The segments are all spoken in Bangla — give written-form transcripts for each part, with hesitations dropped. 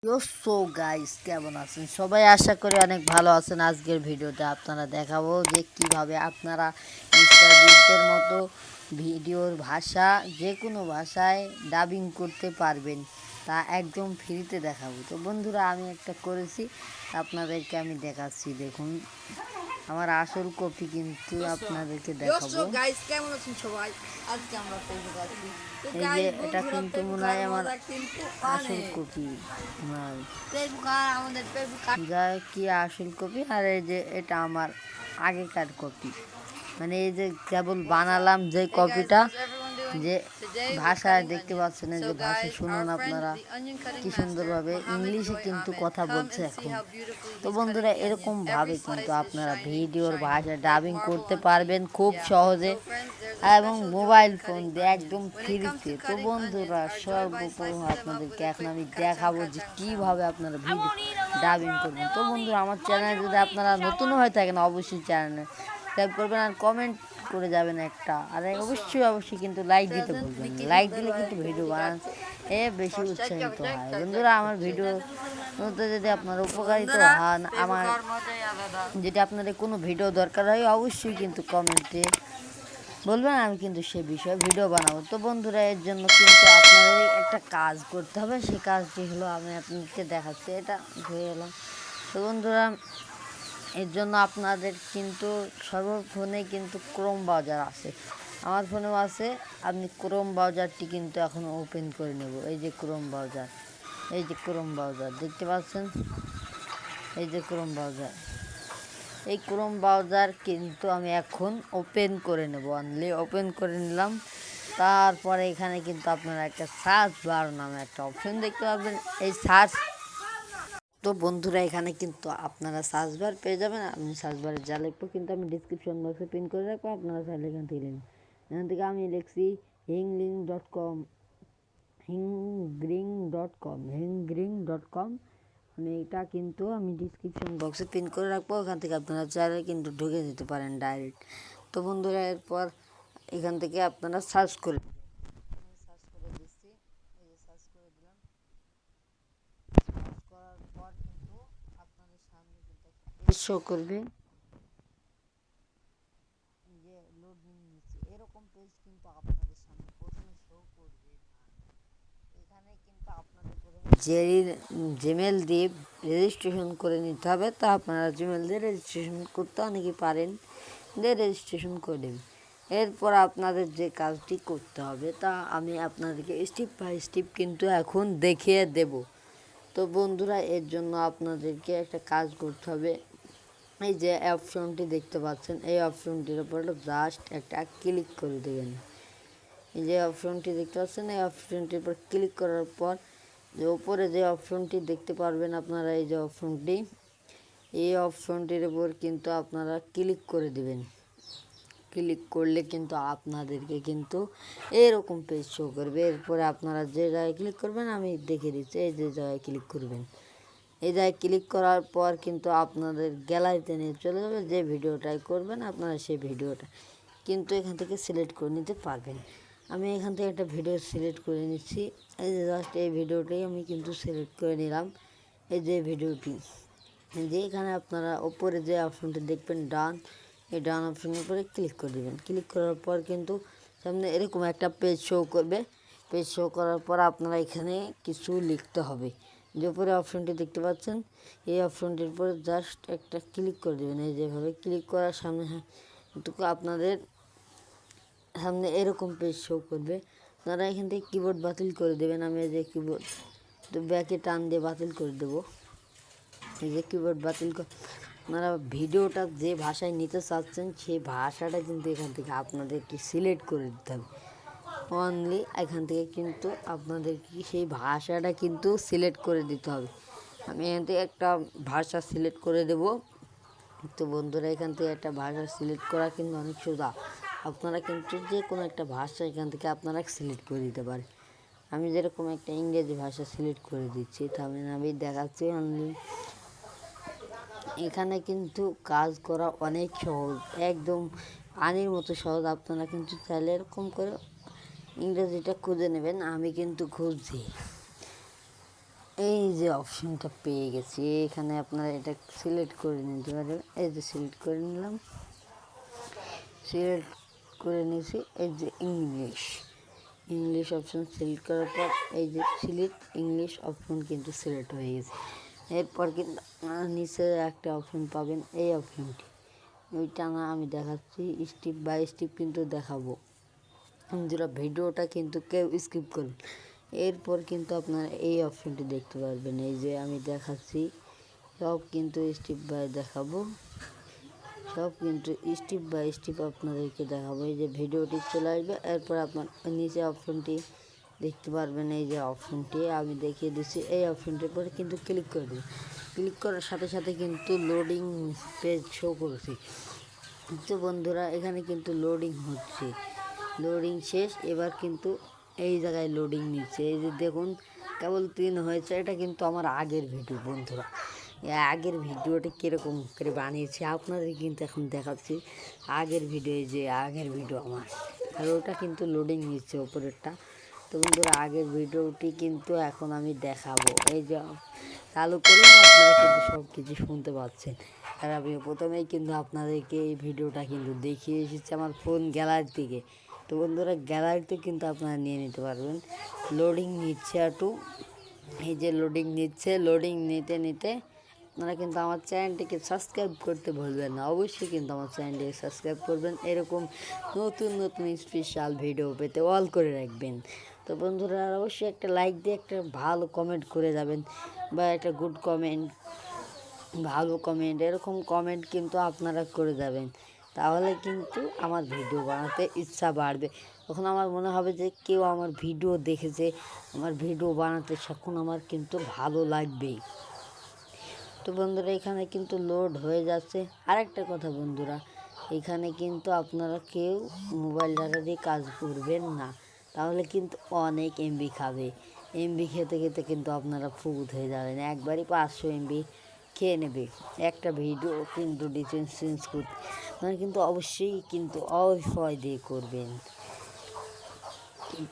সো গাইস, কেমন আছেন সবাই? আশা করি অনেক ভালো আছেন। আজকের ভিডিওতে আপনারা দেখাবো যে কিভাবে আপনারা মিস্টার বিস্টের মতো ভিডিওর ভাষা যে কোনো ভাষায় ডাবিং করতে পারবেন, তা একদম ফ্রিতে দেখাবো। তো বন্ধুরা, আমি একটা করেছি, আপনাদেরকে আমি দেখাচ্ছি। দেখুন আমার আসল কপি কিন্তু আপনাদেরকে দেখাবো। গাইস, কেমন আছেন সবাই? আজকে আমরা ফেসবুক আছি। তো এই যে গাইস, এটা বন্ধুরা, কিন্তু ফেসবুক মনে আর হয় আমার মজা কিন্তু আসল অনেক। কপি নয়, ফেসবুক আর আমাদের ফেসবুক যা কি আসল কপি। আর এই যে এটা আমার আগেকার কপি, মানে এই যে কেবল বানালাম যে Hey guys, কপিটা, how's everyone doing? যে Today we're ভাষা cutting দেখতে onions. পাচ্ছেন, এই So যে ভাষা guys, শুনুন our friend, আপনারা the onion cutting কি master, সুন্দরভাবে Mohammed ইংলিশে Joy কিন্তু Ahmed, কথা come বলছে and see এখন। how beautifully তো he's cutting বন্ধুরা, the onion. এরকম Every ভাবে কিন্তু slice is আপনারা shiny, ভিডিওর shiny, ভাষা like ডাবিং marble করতে on পারবেন teeth. খুব Yeah. সহজে So friends, there's a এবং special joy mobile in phone cutting দিয়ে onions. একদম When it comes ফ্রিতে। to তো cutting onions, বন্ধুরা, our Joy Boy সর্বপ্রথম slices them up with আপনাদেরকে a এখন quick আমি ka-chang দেখাবো যে ka-chang sound. কীভাবে আপনারা ভিডিও ডাবিং করবেন। তো বন্ধুরা, আমার চ্যানেলে যদি আপনারা নতুনও হয়ে থাকেন, অবশ্যই চ্যানেলে সাবস্ক্রাইব করবেন আর কমেন্ট করে যাবেন একটা। আর অবশ্যই কিন্তু লাইক দিতে Present, ভুলবেন না। Mickey লাইক Mouse দিলে কিন্তু Bye. ভিডিও বানান বেশি উৎসাহিত হয়। বন্ধুরা, আমার ভিডিও যদি আপনার উপকারিত বন্ধুরা, হন, ফেসবুক আমার আর মজাই আলাদা। যদি আপনাদের কোনো ভিডিও দরকার হয়, অবশ্যই কিন্তু কমেন্টে বলবেন, আমি কিন্তু সে বিষয়ে ভিডিও বানাবো। তো বন্ধুরা, এর জন্য কিন্তু আপনাদের একটা কাজ করতে হবে। সেই কাজটি হলো, আমি আপনাদেরকে দেখাচ্ছি, এটা ধুয়ে এলাম। তো বন্ধুরা, এর জন্য আপনাদের কিন্তু সর্বফোনে কিন্তু ক্রোম ব্রাউজার আছে, আমার ফোনেও আছে। আপনি ক্রোম ব্রাউজারটি কিন্তু এখন ওপেন করে নেব। এই যে ক্রোম ব্রাউজার, এই যে ক্রোম ব্রাউজার দেখতে পাচ্ছেন, এই যে ক্রোম ব্রাউজার। এই ক্রোম ব্রাউজার কিন্তু আমি এখন ওপেন করে নেব। অনলি ওপেন করে নিলাম। তারপরে এখানে কিন্তু আপনারা একটা সার্চ বার নামে একটা অপশন দেখতে পাবেন, এই সার্চ। তো বন্ধুরা, এখানে কিন্তু আপনারা সার্চ বার পেয়ে যাবেন। আপনি সার্চ বারে যা লিখবো কিন্তু আমি ডিসক্রিপশন বক্সে পিন করে রাখবো, আপনারা চাইলে এখান থেকে লিখুন। এখান থেকে আমি লিখছি হিংলিং.com, হিংগ্রিং.com। আমি এটা কিন্তু আমি ডিসক্রিপশন বক্সে পিন করে রাখবো, ওখান থেকে আপনারা চাইলে কিন্তু ঢুকে দিতে পারেন ডাইরেক্ট। তো বন্ধুরা, এরপর এখান থেকে আপনারা সার্চ করে সার্চ করে দিচ্ছি, এই যে সার্চ করে দিলাম। সার্চ করার পর কিন্তু আপনাদের সামনে কিন্তু একটা শো করবে, যে লোডিং নিচ্ছে এরকম পেজ কিন্তু আপনাদের সামনে প্রথমে শো করবে না। এখানে কিন্তু আপনাদের যে জিমেল দিয়ে রেজিস্ট্রেশন করে নিতে হবে। তা আপনারা জিমেল দিয়ে রেজিস্ট্রেশন করতে অনেকেই পারেন, দিয়ে রেজিস্ট্রেশন করে দেবেন। এরপর আপনাদের যে কাজটি করতে হবে, তা আমি আপনাদেরকে স্টেপ বাই স্টেপ কিন্তু এখন দেখিয়ে দেব। তো বন্ধুরা, এর জন্য আপনাদেরকে একটা কাজ করতে হবে। এই যে অপশনটি দেখতে পাচ্ছেন, এই অপশনটির উপর জাস্ট একটা ক্লিক করে দেবেন। এই যে অপশনটি দেখতে পাচ্ছেন, এই অপশনটির উপর ক্লিক করার পর যে উপরে যে অপশনটি দেখতে পারবেন আপনারা, এই যে অপশনটি, এই অপশনটির উপর কিন্তু আপনারা ক্লিক করে দেবেন। ক্লিক করলে কিন্তু আপনাদেরকে কিন্তু এরকম পেজ শো করবে। এরপরে আপনারা যে জায়গায় ক্লিক করবেন আমি দেখে দিচ্ছি, এই যে জায়গায় ক্লিক করবেন। এই জায়গায় ক্লিক করার পর কিন্তু আপনাদের গ্যালারিতে নিয়ে চলে যাবে। যে ভিডিওটাই করবেন আপনারা সেই ভিডিওটা কিন্তু এখান থেকে সিলেক্ট করে নিতে পারবেন। আমি এখান থেকে একটা ভিডিও সিলেক্ট করে নিচ্ছি। এই যে জাস্ট এই ভিডিওটাই আমি কিন্তু সিলেক্ট করে নিলাম। এই যে ভিডিওটি, যে এখানে আপনারা ওপরে যে অপশনটি দেখবেন ডান, এই ডান অপশনের উপরে ক্লিক করে দেবেন। ক্লিক করার পর কিন্তু সামনে এরকম একটা পেজ শো করবে। পেজ শো করার পর আপনারা এখানে কিছু লিখতে হবে। যে উপরে অপশনটি দেখতে পাচ্ছেন, এই অপশনটির উপরে জাস্ট একটা ক্লিক করে দেবেন। এই যেভাবে ক্লিক করার সামনে আপনাদের সামনে এরকম পেজ শো করবে। আপনারা এখান থেকে কিবোর্ড বাতিল করে দেবেন। আমি এই যে কিবোর্ড তো ব্যাকে টান দিয়ে বাতিল করে দেবো। এই যে কিবোর্ড বাতিল করে আপনারা ভিডিওটা যে ভাষায় নিতে চাচ্ছেন সেই ভাষাটা কিন্তু এখান থেকে আপনাদেরকে সিলেক্ট করে দিতে হবে। অনলি এখান থেকে কিন্তু আপনাদেরকে সেই ভাষাটা কিন্তু সিলেক্ট করে দিতে হবে। আমি এখান থেকে একটা ভাষা সিলেক্ট করে দেব। তো বন্ধুরা, এখান থেকে একটা ভাষা সিলেক্ট করা কিন্তু অনেক সোজা। আপনারা কিন্তু যে কোনো একটা ভাষা এখান থেকে আপনারা সিলেক্ট করে দিতে পারেন। আমি যেরকম একটা ইংরেজি ভাষা সিলেক্ট করে দিচ্ছি, তাহলে আমি দেখাচ্ছি। অনলি এখানে কিন্তু কাজ করা অনেক সহজ, একদম পানির মতো সহজ। আপনারা কিন্তু চাইলে এরকম করে ইংরেজিটা খুঁজে নেবেন। আমি কিন্তু খুঁজছি, এই যে অপশনটা পেয়ে গেছি, এখানে আপনারা এটা সিলেক্ট করে নিতে পারবেন। এই যে সিলেক্ট করে নিলাম, সিলেক্ট করে নিয়েছি। এই যে ইংলিশ অপশন সিলেক্ট করার পর এই যে সিলেক্ট ইংলিশ অপশন কিন্তু সিলেক্ট হয়ে গেছে। এরপর কিন্তু নিচে একটা অপশন পাবেন, এই অপশনটি, ওইটা না আমি দেখাচ্ছি স্টেপ বাই স্টেপ কিন্তু দেখাবো। বন্ধুরা ভিডিওটা কিন্তু কেউ স্কিপ করুন। এরপর কিন্তু আপনারা এই অপশনটি দেখতে পারবেন, এই যে আমি দেখাচ্ছি সব কিন্তু স্টেপ বাই দেখাবো, সব কিন্তু স্টেপ বাই স্টেপ আপনাদেরকে দেখাবো। এই যে ভিডিওটি চলে আসবে, এরপর আপনার নিচে অপশনটি দেখতে পারবেন, এই যে অপশনটি আমি দেখিয়ে দিচ্ছি। এই অপশনটির পরে কিন্তু ক্লিক করে দেবেন। ক্লিক করার সাথে সাথে কিন্তু লোডিং পেজ শো করছে। তো বন্ধুরা এখানে কিন্তু লোডিং হচ্ছে, লোডিং শেষ। এবার কিন্তু এই জায়গায় লোডিং নিচ্ছে, এই যে দেখুন কেবল 3 হয়েছে। এটা কিন্তু আমার আগের ভিডিও বন্ধুরা, আগের ভিডিওটা কীরকম করে বানিয়েছি আপনাদের কিন্তু এখন দেখাচ্ছি। আগের ভিডিও, এই যে আগের ভিডিও আমার, আর ওটা কিন্তু লোডিং নিচ্ছে ওপরেরটা। তো বন্ধুরা আগের ভিডিওটি কিন্তু এখন আমি দেখাবো। এই যে চালু করে আপনারা কিন্তু সব কিছু শুনতে পাচ্ছেন। আর আমি প্রথমেই কিন্তু আপনাদেরকে এই ভিডিওটা কিন্তু দেখিয়ে এসেছি আমার ফোন গ্যালারি থেকে। তো বন্ধুরা গ্যালারিতে কিন্তু আপনারা নিয়ে নিতে পারবেন। লোডিং নিচ্ছে একটু, এই যে লোডিং নিচ্ছে, লোডিং নিতে নিতে আপনারা কিন্তু আমার চ্যানেলটিকে সাবস্ক্রাইব করতে ভুলবেন না। অবশ্যই কিন্তু আমার চ্যানেলটিকে সাবস্ক্রাইব করবেন, এরকম নতুন নতুন স্পেশাল ভিডিও পেতে অল করে রাখবেন। তো বন্ধুরা অবশ্যই একটা লাইক দিয়ে একটা ভালো কমেন্ট করে যাবেন, বা একটা গুড কমেন্ট, ভালো কমেন্ট, এরকম কমেন্ট কিন্তু আপনারা করে যাবেন। তাহলে কিন্তু আমার ভিডিও বানাতে ইচ্ছা বাড়বে। তখন আমার মনে হবে যে কেউ আমার ভিডিও দেখেছে, আমার ভিডিও বানাতে তখন আমার কিন্তু ভালো লাগবেই। তো বন্ধুরা এখানে কিন্তু লোড হয়ে যাচ্ছে। আরেকটা কথা বন্ধুরা, এখানে কিন্তু আপনারা কেউ মোবাইল ডাটা দিয়ে কাজ করবেন না, তাহলে কিন্তু অনেক এমবি খাবে। এমবি খেতে খেতে কিন্তু আপনারা ফুট হয়ে যাবেন, একবারই 500 এমবি খেয়ে নেবে একটা ভিডিও কিন্তু ডিটেলস চেঞ্জ করতে। মানে কিন্তু অবশ্যই কিন্তু ওয়াইফাই দিয়ে করবেন।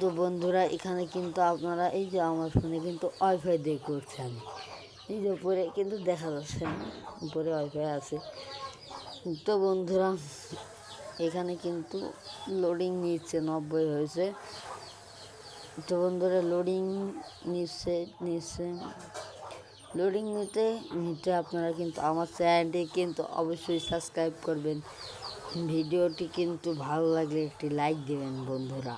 তো বন্ধুরা এখানে কিন্তু আপনারা এই যে আমার ফোনে কিন্তু ওয়াইফাই দিয়ে করছে আমি, এই যে উপরে কিন্তু দেখা যাচ্ছে না, উপরে ওয়াইফাই আছে। তো বন্ধুরা এখানে কিন্তু লোডিং নিচ্ছে, 90 হয়েছে। তো বন্ধুরা লোডিং নিচ্ছে লোডিং নিতে নিতে আপনারা কিন্তু আমার চ্যানেলটি কিন্তু অবশ্যই সাবস্ক্রাইব করবেন। ভিডিওটি কিন্তু ভালো লাগলে একটি লাইক দেবেন বন্ধুরা।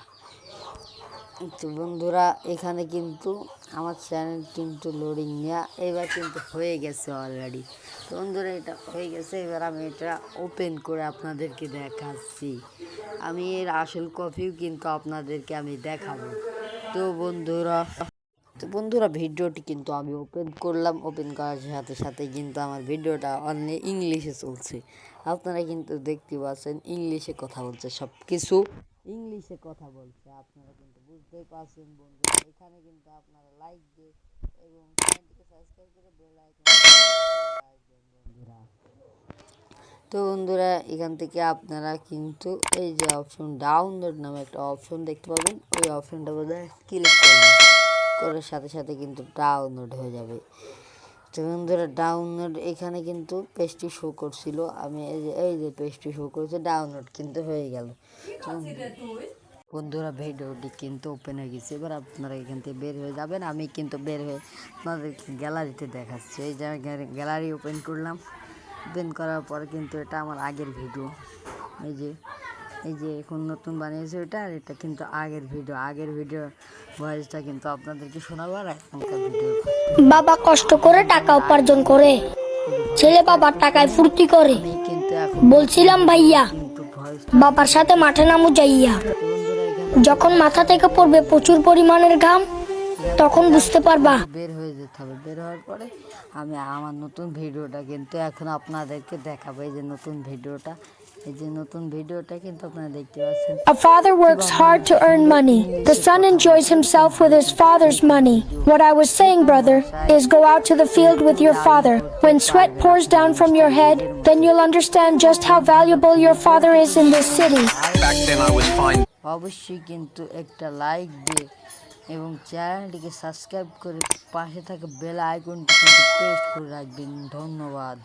তো বন্ধুরা এখানে কিন্তু আমার চ্যানেল কিন্তু লোডিং নেওয়া এবার কিন্তু হয়ে গেছে অলরেডি। তো বন্ধুরা এটা হয়ে গেছে, এবার আমি এটা ওপেন করে আপনাদেরকে দেখাচ্ছি। আমি এর আসল কপিও কিন্তু আপনাদেরকে আমি দেখাবো। তো বন্ধুরা ভিডিওটি কিন্তু আমি ওপেন করলাম, ওপেন করার সাথে সাথে কিন্তু আমার ভিডিওটা অনলি ইংলিশে চলছে। আপনারা কিন্তু দেখতে পাচ্ছেন ইংলিশে কথা বলছে, সব কিছু ইংলিশে কথা বলছে, আপনারা কিন্তু বুঝতেই পারছেন বন্ধুরা। এখানে কিন্তু আপনারা লাইক দিয়ে এবং চ্যানেলটিকে সাবস্ক্রাইব করে বেল আইকন রাখবেন বন্ধুরা। তো বন্ধুরা এখান থেকে আপনারা কিন্তু এই যে অপশন ডাউনলোড নামে একটা অপশন দেখতে পাবেন, ওই অপশনটা বোধহয় ক্লিক করবেন, করার সাথে সাথে কিন্তু ডাউনলোড হয়ে যাবে। তো বন্ধুরা ডাউনলোড এখানে কিন্তু পেজটি শো করছিল, আমি এই যে পেজটি শো করেছে, ডাউনলোড কিন্তু হয়ে গেল। বন্ধুরা ভিডিওটি কিন্তু ওপেন হয়ে গেছে, এবার আপনারা এখান থেকে বের হয়ে যাবেন। আমি কিন্তু বের হয়ে আপনাদেরকে গ্যালারিতে দেখাচ্ছি। এই যে গ্যালারি ওপেন করলাম, ওপেন করার পর কিন্তু এটা আমার আগের ভিডিও, এই যে এখন নতুন বানিয়েছে এটা, আর এটা কিন্তু আগের ভিডিও ভয়েসটা কিন্তু আপনাদেরকে শোনাবো। আর এখনকার ভিডিও, বাবা কষ্ট করে টাকা উপার্জন করে, ছেলে বাবার টাকায় ফুর্তি করে। আমি কিন্তু এখন বলছিলাম ভাইয়া, কিন্তু ভয়েস বাবার সাথে মাঠে নামু যাইয়া। বন্ধুরা এখানে যখন মাথা থেকে পড়বে প্রচুর পরিমাণের ঘাম, তখন বুঝতে পারবা। বের হয়ে যেতে হবে। বের হওয়ার পরে আমি আমার নতুন ভিডিওটা কিন্তু এখন আপনাদেরকে দেখাবো। এই যে নতুন ভিডিওটা, কিন্তু আপনারা দেখতে পাচ্ছেন। A father works hard to earn money. The son enjoys himself with his father's money. What I was saying, brother, is go out to the field with your father. When sweat pours down from your head, then you'll understand just how valuable your father is in this city. Back then I was fine. অবশ্যই কিন্তু একটা লাইক দিয়ে এবং চ্যানেলটিকে সাবস্ক্রাইব করে পাশে থাকা বেল আইকনটি কিন্তু প্রেস করে রাখবেন। ধন্যবাদ।